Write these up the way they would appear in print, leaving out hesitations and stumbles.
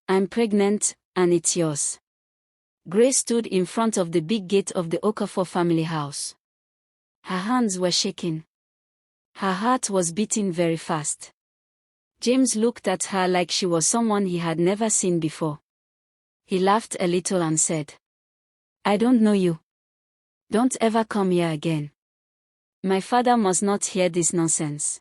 I'm pregnant, and it's yours. Grace stood in front of the big gate of the Okafor family house. Her hands were shaking. Her heart was beating very fast. James looked at her like she was someone he had never seen before. He laughed a little and said, "I don't know you. Don't ever come here again. My father must not hear this nonsense."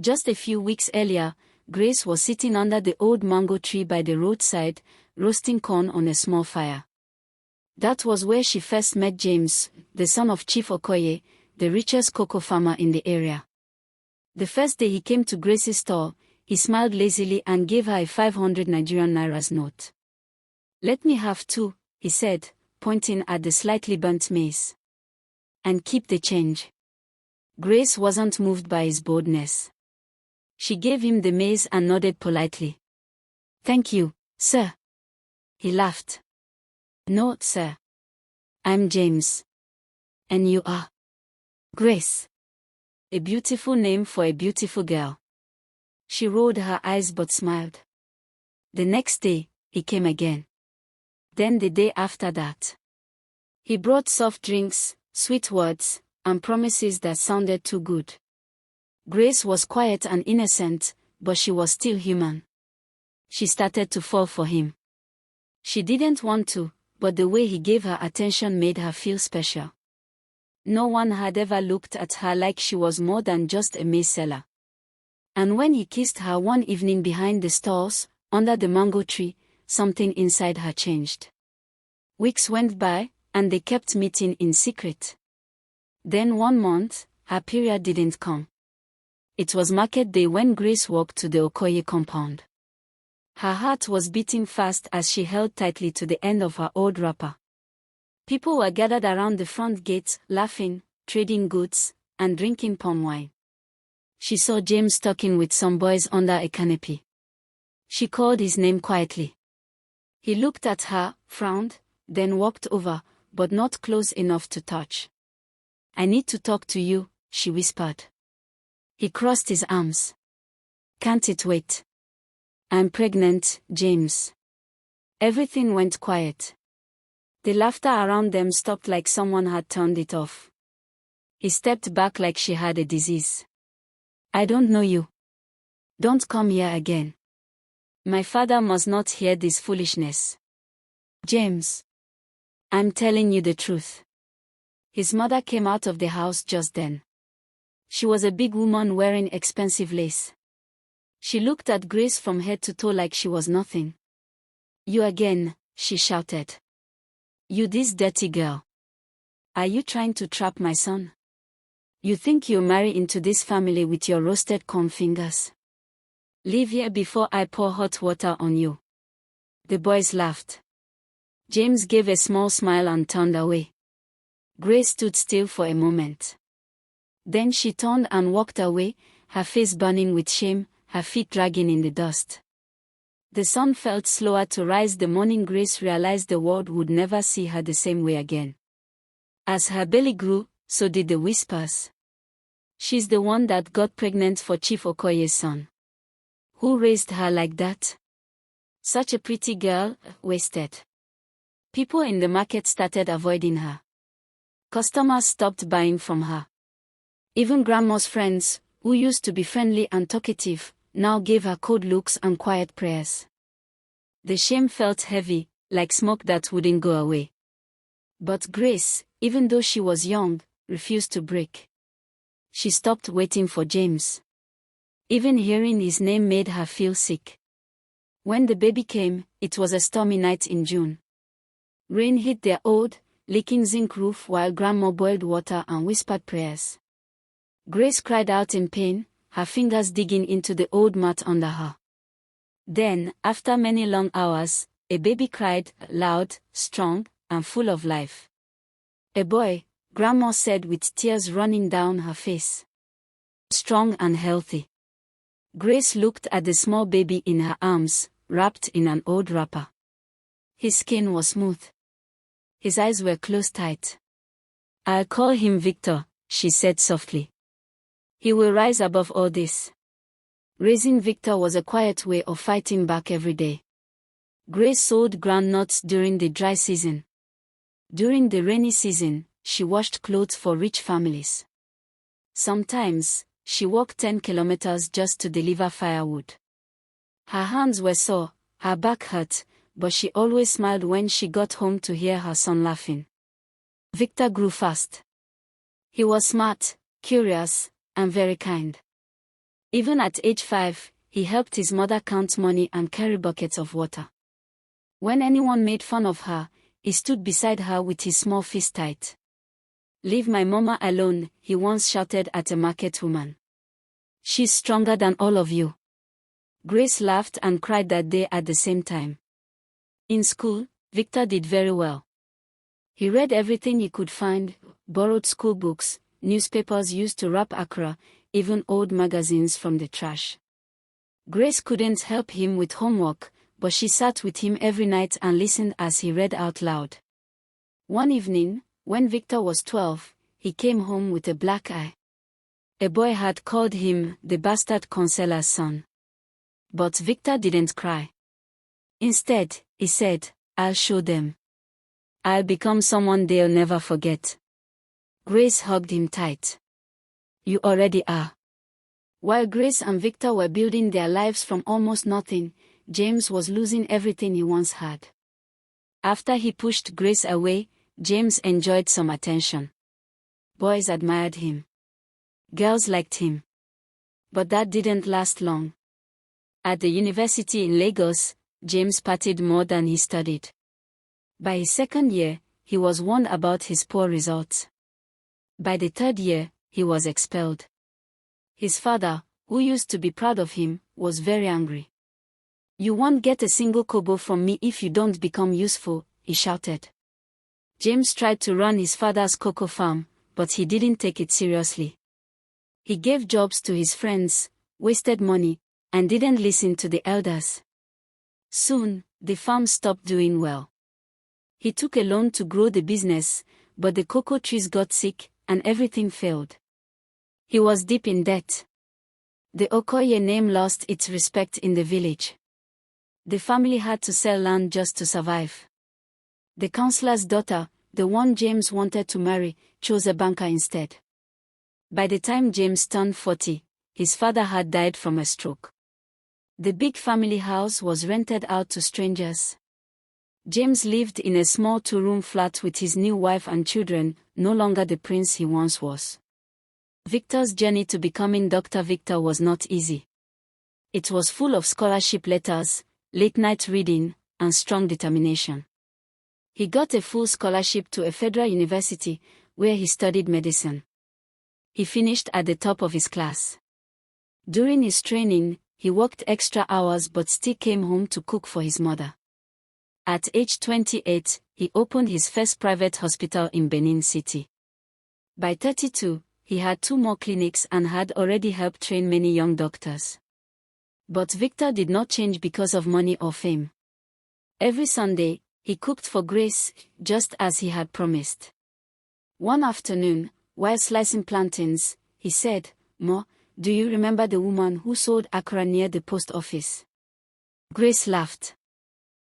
Just a few weeks earlier, Grace was sitting under the old mango tree by the roadside, roasting corn on a small fire. That was where she first met James, the son of Chief Okoye, the richest cocoa farmer in the area. The first day he came to Grace's store, he smiled lazily and gave her a 500 Nigerian Nairas note. "Let me have 2, he said, pointing at the slightly burnt maize. "And keep the change." Grace wasn't moved by his boldness. She gave him the maize and nodded politely. "Thank you, sir." He laughed. "No, sir. I'm James." "And you are?" "Grace." A beautiful name for a beautiful girl. She rolled her eyes but smiled. The next day, he came again. Then the day after that. He brought soft drinks, sweet words, and promises that sounded too good. Grace was quiet and innocent, but she was still human. She started to fall for him. She didn't want to, but the way he gave her attention made her feel special. No one had ever looked at her like she was more than just a maize seller. And when he kissed her one evening behind the stalls, under the mango tree, something inside her changed. Weeks went by, and they kept meeting in secret. Then one month, her period didn't come. It was market day when Grace walked to the Okoye compound. Her heart was beating fast as she held tightly to the end of her old wrapper. People were gathered around the front gate, laughing, trading goods, and drinking palm wine. She saw James talking with some boys under a canopy. She called his name quietly. He looked at her, frowned, then walked over, but not close enough to touch. "I need to talk to you," she whispered. He crossed his arms. "Can't it wait?" "I'm pregnant, James." Everything went quiet. The laughter around them stopped like someone had turned it off. He stepped back like she had a disease. "I don't know you. Don't come here again. My father must not hear this foolishness." "James. I'm telling you the truth." His mother came out of the house just then. She was a big woman wearing expensive lace. She looked at Grace from head to toe like she was nothing. "You again," she shouted. "You this dirty girl. Are you trying to trap my son? You think you'll marry into this family with your roasted corn fingers? Leave here before I pour hot water on you." The boys laughed. James gave a small smile and turned away. Grace stood still for a moment. Then she turned and walked away, her face burning with shame, her feet dragging in the dust. The sun felt slower to rise the morning Grace realized the world would never see her the same way again. As her belly grew, so did the whispers. "She's the one that got pregnant for Chief Okoye's son. Who raised her like that? Such a pretty girl, wasted." People in the market started avoiding her. Customers stopped buying from her. Even Grandma's friends, who used to be friendly and talkative, now gave her cold looks and quiet prayers. The shame felt heavy, like smoke that wouldn't go away. But Grace, even though she was young, refused to break. She stopped waiting for James. Even hearing his name made her feel sick. When the baby came, it was a stormy night in June. Rain hit their old, leaking zinc roof while Grandma boiled water and whispered prayers. Grace cried out in pain, her fingers digging into the old mat under her. Then, after many long hours, a baby cried, loud, strong, and full of life. "A boy," Grandma said with tears running down her face. "Strong and healthy." Grace looked at the small baby in her arms, wrapped in an old wrapper. His skin was smooth. His eyes were closed tight. "I'll call him Victor," she said softly. "He will rise above all this." Raising Victor was a quiet way of fighting back every day. Grace sowed groundnuts during the dry season. During the rainy season, she washed clothes for rich families. Sometimes, she walked 10 kilometers just to deliver firewood. Her hands were sore, her back hurt, but she always smiled when she got home to hear her son laughing. Victor grew fast. He was smart, curious, and very kind. Even at age 5, he helped his mother count money and carry buckets of water. When anyone made fun of her, he stood beside her with his small fist tight. "Leave my mama alone," he once shouted at a market woman. "She's stronger than all of you." Grace laughed and cried that day at the same time. In school, Victor did very well. He read everything he could find, borrowed school books, newspapers used to wrap akra, even old magazines from the trash. Grace couldn't help him with homework, but she sat with him every night and listened as he read out loud. One evening, when Victor was 12, he came home with a black eye. A boy had called him the bastard consoler's son. But Victor didn't cry. Instead, he said, "I'll show them. I'll become someone they'll never forget." Grace hugged him tight. "You already are." While Grace and Victor were building their lives from almost nothing, James was losing everything he once had. After he pushed Grace away, James enjoyed some attention. Boys admired him. Girls liked him. But that didn't last long. At the university in Lagos, James partied more than he studied. By his second year, he was warned about his poor results. By the third year, he was expelled. His father, who used to be proud of him, was very angry. "You won't get a single kobo from me if you don't become useful," he shouted. James tried to run his father's cocoa farm, but he didn't take it seriously. He gave jobs to his friends, wasted money, and didn't listen to the elders. Soon, the farm stopped doing well. He took a loan to grow the business, but the cocoa trees got sick, and everything failed. He was deep in debt. The Okoye name lost its respect in the village. The family had to sell land just to survive. The counselor's daughter, the one James wanted to marry, chose a banker instead. By the time James turned 40, his father had died from a stroke. The big family house was rented out to strangers. James lived in a small 2-room flat with his new wife and children, no longer the prince he once was. Victor's journey to becoming Dr. Victor was not easy. It was full of scholarship letters, late-night reading, and strong determination. He got a full scholarship to a federal university, where he studied medicine. He finished at the top of his class. During his training, he worked extra hours but still came home to cook for his mother. At age 28, he opened his first private hospital in Benin City. By 32, he had 2 more clinics and had already helped train many young doctors. But Victor did not change because of money or fame. Every Sunday, he cooked for Grace, just as he had promised. One afternoon, while slicing plantains, he said, "Ma, do you remember the woman who sold akra near the post office?" Grace laughed.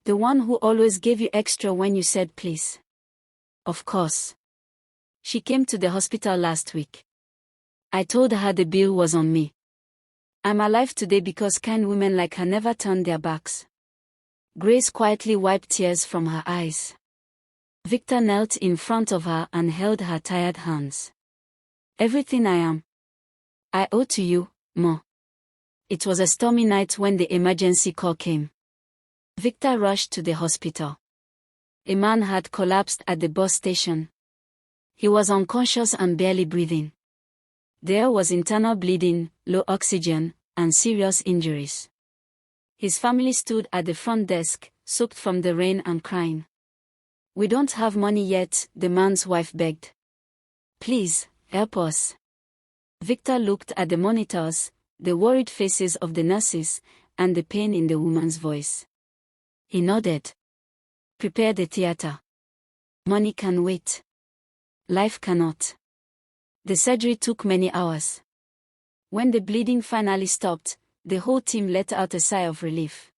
"The one who always gave you extra when you said please." "Of course. She came to the hospital last week. I told her the bill was on me. I'm alive today because kind women like her never turned their backs." Grace quietly wiped tears from her eyes. Victor knelt in front of her and held her tired hands. "Everything I am, I owe to you, Ma." It was a stormy night when the emergency call came. Victor rushed to the hospital. A man had collapsed at the bus station. He was unconscious and barely breathing. There was internal bleeding, low oxygen, and serious injuries. His family stood at the front desk, soaked from the rain and crying. "We don't have money yet," the man's wife begged. "Please, help us." Victor looked at the monitors, the worried faces of the nurses, and the pain in the woman's voice. He nodded. "Prepare the theater. Money can wait. Life cannot." The surgery took many hours. When the bleeding finally stopped, the whole team let out a sigh of relief.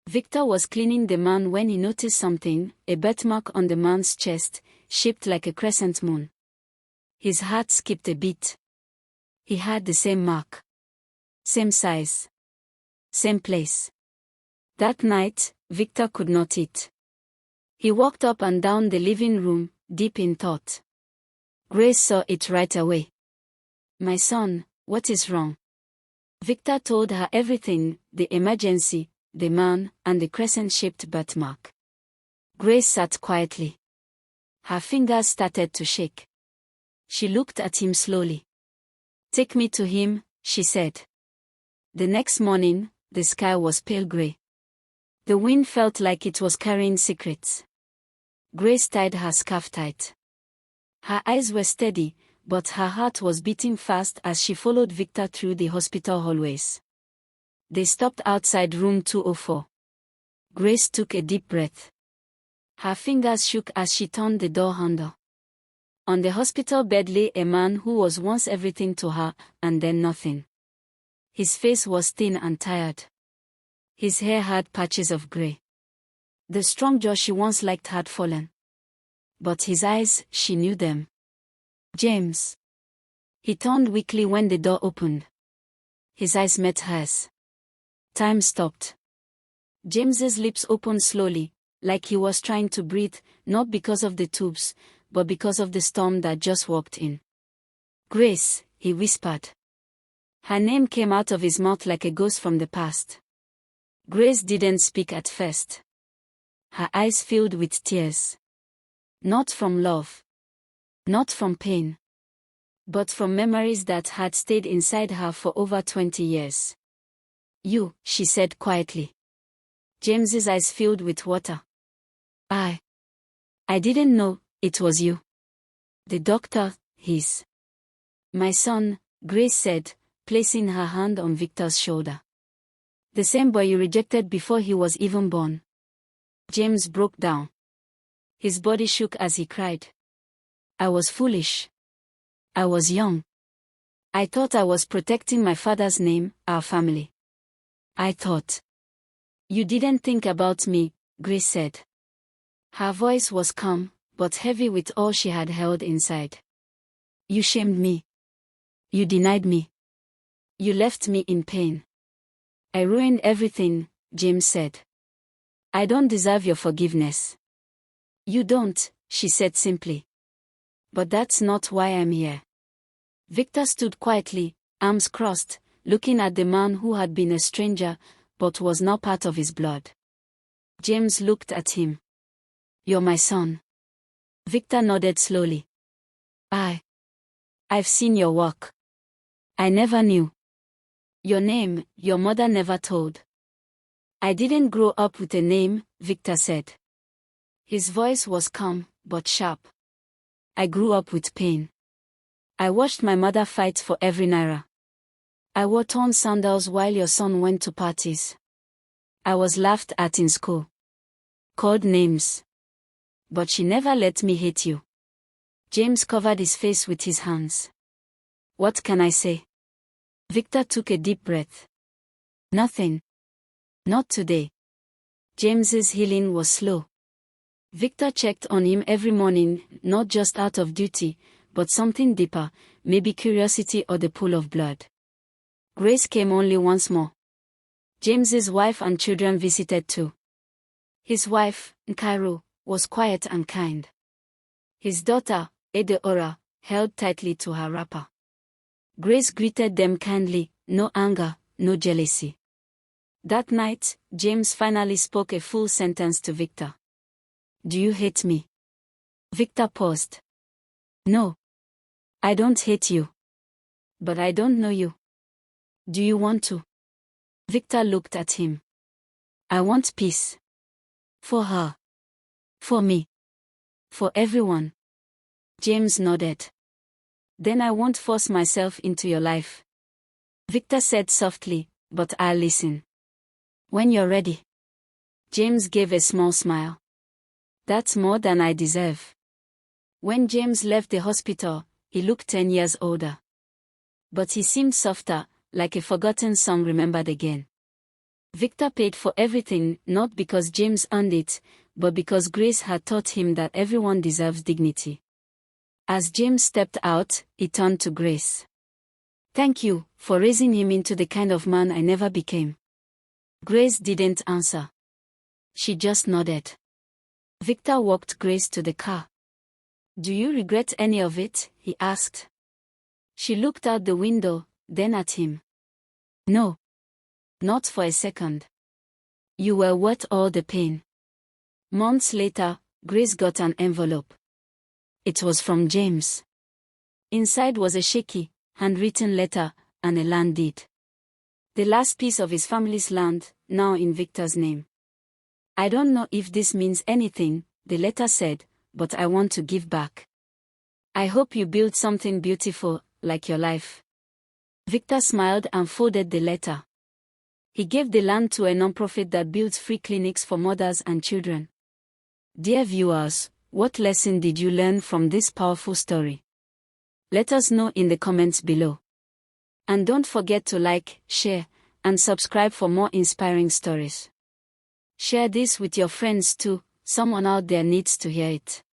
Victor was cleaning the man when he noticed something, a birthmark on the man's chest, shaped like a crescent moon. His heart skipped a beat. He had the same mark. Same size. Same place. That night, Victor could not eat. He walked up and down the living room, deep in thought. Grace saw it right away. "My son, what is wrong?" Victor told her everything, the emergency, the man, and the crescent-shaped birthmark. Grace sat quietly. Her fingers started to shake. She looked at him slowly. "Take me to him," she said. The next morning, the sky was pale gray. The wind felt like it was carrying secrets. Grace tied her scarf tight. Her eyes were steady, but her heart was beating fast as she followed Victor through the hospital hallways. They stopped outside room 204. Grace took a deep breath. Her fingers shook as she turned the door handle. On the hospital bed lay a man who was once everything to her, and then nothing. His face was thin and tired. His hair had patches of gray. The strong jaw she once liked had fallen. But his eyes, she knew them. "James." He turned weakly when the door opened. His eyes met hers. Time stopped. James's lips opened slowly, like he was trying to breathe, not because of the tubes, but because of the storm that just walked in. "Grace," he whispered. Her name came out of his mouth like a ghost from the past. Grace didn't speak at first. Her eyes filled with tears. Not from love. Not from pain. But from memories that had stayed inside her for over 20 years. "You," she said quietly. James's eyes filled with water. I didn't know it was you." "The doctor, he's my son," Grace said, placing her hand on Victor's shoulder. "The same boy you rejected before he was even born." James broke down. His body shook as he cried. "I was foolish. I was young. I thought I was protecting my father's name, our family. I thought." "You didn't think about me," Grace said. Her voice was calm, but heavy with all she had held inside. "You shamed me. You denied me. You left me in pain. I ruined everything," James said. "I don't deserve your forgiveness." "You don't," she said simply. "But that's not why I'm here." Victor stood quietly, arms crossed, looking at the man who had been a stranger, but was now part of his blood. James looked at him. "You're my son." Victor nodded slowly. I've seen your work. I never knew. Your name, your mother never told." "I didn't grow up with a name," Victor said. His voice was calm, but sharp. "I grew up with pain. I watched my mother fight for every naira. I wore torn sandals while your son went to parties. I was laughed at in school. Called names. But she never let me hate you." James covered his face with his hands. "What can I say?" Victor took a deep breath. "Nothing. Not today." James's healing was slow. Victor checked on him every morning, not just out of duty, but something deeper, maybe curiosity or the pull of blood. Grace came only once more. James's wife and children visited too. His wife, Nkairo, was quiet and kind. His daughter, Edeora, held tightly to her wrapper. Grace greeted them kindly, no anger, no jealousy. That night, James finally spoke a full sentence to Victor. "Do you hate me?" Victor paused. "No. I don't hate you. But I don't know you. Do you want to?" Victor looked at him. "I want peace. For her. For me. For everyone." James nodded. "Then I won't force myself into your life," Victor said softly, "but I'll listen. When you're ready." James gave a small smile. "That's more than I deserve." When James left the hospital, he looked 10 years older. But he seemed softer, like a forgotten song remembered again. Victor paid for everything, not because James earned it, but because Grace had taught him that everyone deserves dignity. As James stepped out, he turned to Grace. "Thank you for raising him into the kind of man I never became." Grace didn't answer. She just nodded. Victor walked Grace to the car. "Do you regret any of it?" he asked. She looked out the window, then at him. "No. Not for a second. You were worth all the pain." Months later, Grace got an envelope. It was from James. Inside was a shaky, handwritten letter, and a land deed. The last piece of his family's land, now in Victor's name. "I don't know if this means anything," the letter said, "but I want to give back. I hope you build something beautiful, like your life." Victor smiled and folded the letter. He gave the land to a nonprofit that builds free clinics for mothers and children. Dear viewers, what lesson did you learn from this powerful story? Let us know in the comments below. And don't forget to like, share, and subscribe for more inspiring stories. Share this with your friends too, someone out there needs to hear it.